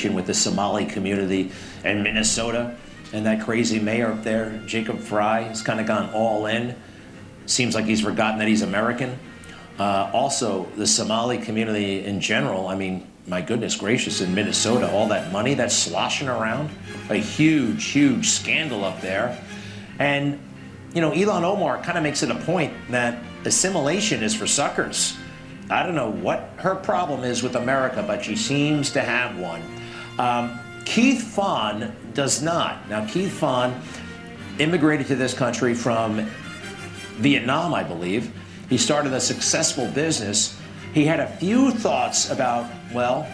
with the Somali community in Minnesota, and that crazy mayor up there, Jacob Fry, has kind of gone all in. Seems like he's forgotten that he's American. Also, the Somali community in general, I mean, my goodness gracious, in Minnesota, all that money that's sloshing around, a huge, huge scandal up there. And, you know, Ilhan Omar kind of makes it a point that assimilation is for suckers. I don't know what her problem is with America, but she seems to have one. Keith Phan does not. Now, Keith Phan immigrated to this country from Vietnam, I believe. He started a successful business. He had a few thoughts about, well,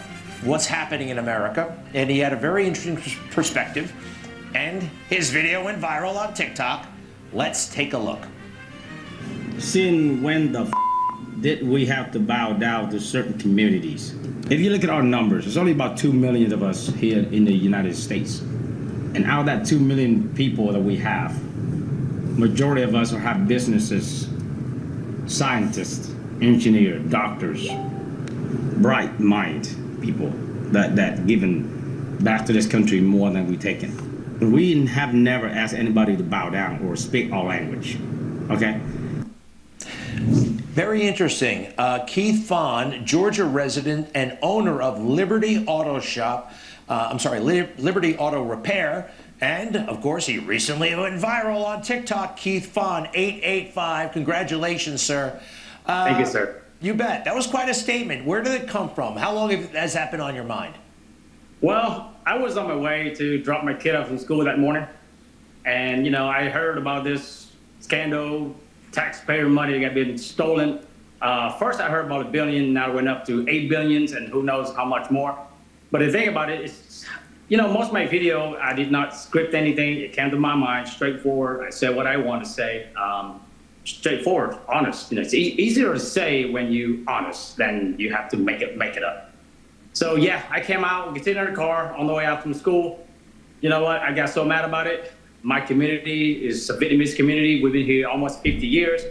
what's happening in America, and he had a very interesting perspective, and his video went viral on TikTok. Let's take a look. Since when the did we have to bow down to certain communities? If you look at our numbers, there's only about 2 million of us here in the United States. And out of that 2 million people that we have, majority of us have businesses, scientists, engineers, doctors, bright mind people that given back to this country more than we taken. We have never asked anybody to bow down or speak our language, okay? Very interesting. Keith Phan, Georgia resident and owner of Liberty Auto Shop, Liberty Auto Repair, and of course he recently went viral on TikTok. Keith Phan, 885. Congratulations, sir. Thank you, sir. You bet. That was quite a statement. Where did it come from? How long has that been on your mind? Well, I was on my way to drop my kid off from school that morning, and you know, I heard about this scandal. Taxpayer money got been stolen. First I heard about $1 billion, now it went up to 8 billions and who knows how much more. But the thing about it is, you know, most of my video, I did not script anything. It came to my mind, straightforward. I said what I want to say, straightforward, honest. You know, it's easier to say when you honest than you have to make it up. So yeah, I came out, we get in the car on the way out from school. You know what, I got so mad about it. My community is a Vietnamese community. We've been here almost 50 years.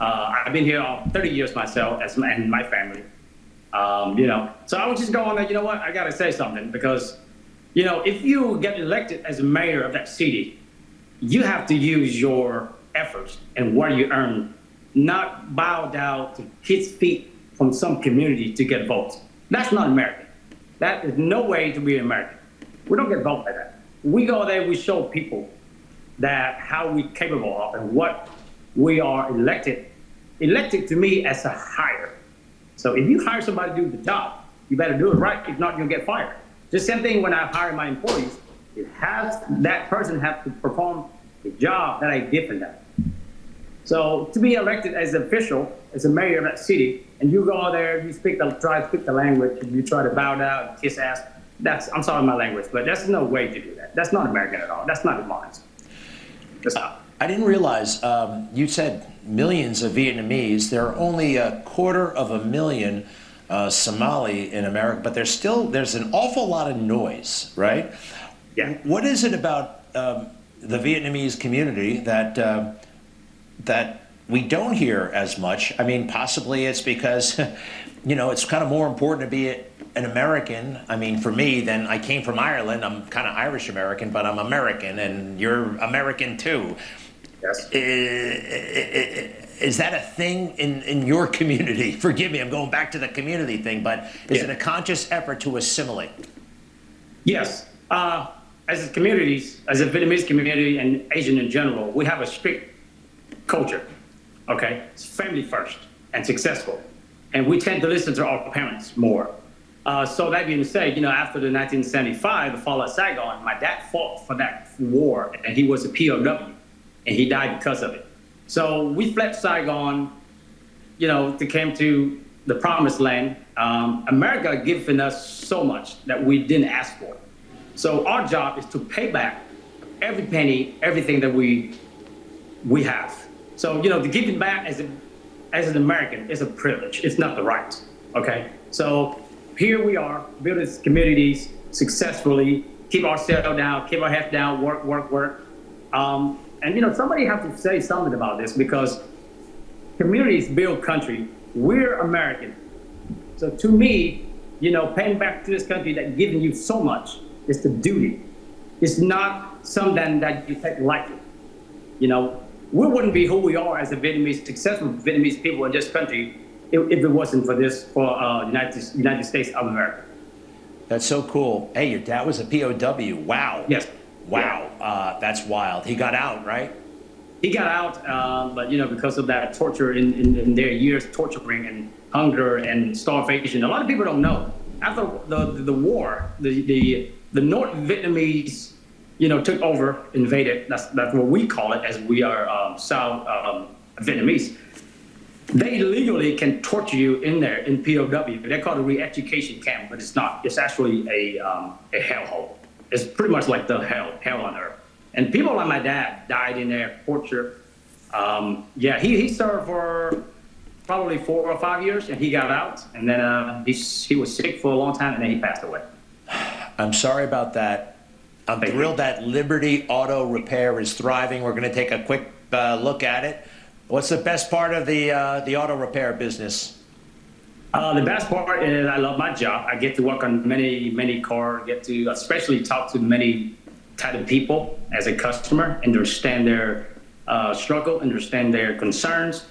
I've been here 30 years myself and my family. You know, so I was just going like, you know what, I gotta say something because, you know, if you get elected as a mayor of that city, you have to use your efforts and what you earn, not bow down to kids' feet from some community to get votes. That's not American. That is no way to be American. We don't get votes like that. We go there, we show people that how we capable of and what we are elected to me as a hire. So if you hire somebody to do the job, you better do it right. If not, you'll get fired. The same thing when I hire my employees, that person has to perform the job that I give them. So to be elected as an official, as a mayor of that city, and you go there, you try to speak the language, and you try to bow down and kiss ass, I'm sorry my language, but that's no way to do that. That's not American at all. That's not advanced. I didn't realize, you said millions of Vietnamese. There are only 250,000 Somali in America, but there's an awful lot of noise, right? Yeah. What is it about the Vietnamese community that we don't hear as much? I mean, possibly it's because, you know, it's kind of more important to be an American. I mean, for me, then I came from Ireland. I'm kind of Irish American, but I'm American, and you're American too. Yes. Is that a thing in your community? Forgive me, I'm going back to the community thing, but is it a conscious effort to assimilate? Yes. As a communities, as a Vietnamese community and Asian in general, we have a strict culture. Okay, it's family first and successful, and we tend to listen to our parents more. So that being said, you know, after the 1975, the fall of Saigon, my dad fought for that war, and he was a POW, and he died because of it. So we fled Saigon, you know, to came to the promised land. America given us so much that we didn't ask for. So our job is to pay back every penny, everything that we have. So, you know, the giving back as an American is a privilege. It's not the right, okay? So here we are, building communities successfully, keep ourselves down, keep our heads down, work. And, you know, somebody have to say something about this because communities build country. We're American. So to me, paying back to this country that giving you so much. It's the duty. It's not something that you take lightly. We wouldn't be who we are as a Vietnamese, successful Vietnamese people in this country if it wasn't for United States of America. That's so cool. Hey, your dad was a POW. Wow. Yes. Wow. Yeah. That's wild. He got out, right? He got out, but because of that torture in their years, torturing and hunger and starvation. A lot of people don't know. After the war, the North Vietnamese, took over, invaded. That's what we call it, as we are South Vietnamese. They legally can torture you in there in POW. They call it a re-education camp, but it's not. It's actually a hellhole. It's pretty much like the hell on earth. And people like my dad died in there, tortured. He served for probably 4 or 5 years, and he got out. And then he was sick for a long time, and then he passed away. I'm sorry about that. I'm thrilled that Liberty Auto Repair is thriving. We're going to take a quick look at it. What's the best part of the auto repair business? The best part is I love my job. I get to work on many cars, get to especially talk to many type of people as a customer, understand their struggle, understand their concerns.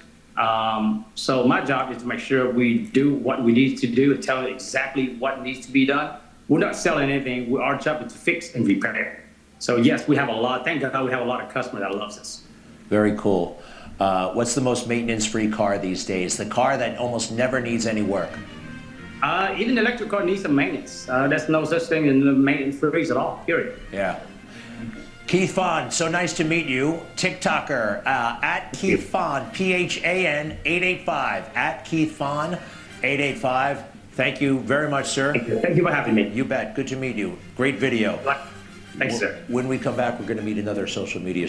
So my job is to make sure we do what we need to do and tell them exactly what needs to be done. We're not selling anything. Our job is to fix and repair. So yes, we have thank God we have a lot of customers that loves us. Very cool. What's the most maintenance-free car these days? The car that almost never needs any work? Even the electric car needs some maintenance. There's no such thing in the maintenance-free at all, period. Yeah. Keith Phan, so nice to meet you. TikToker, at Keith Phan, Phan 885, at Keith Phan 885. Thank you very much, sir. Thank you for having me. You bet. Good to meet you. Great video. Thanks, sir. When we come back, we're going to meet another social media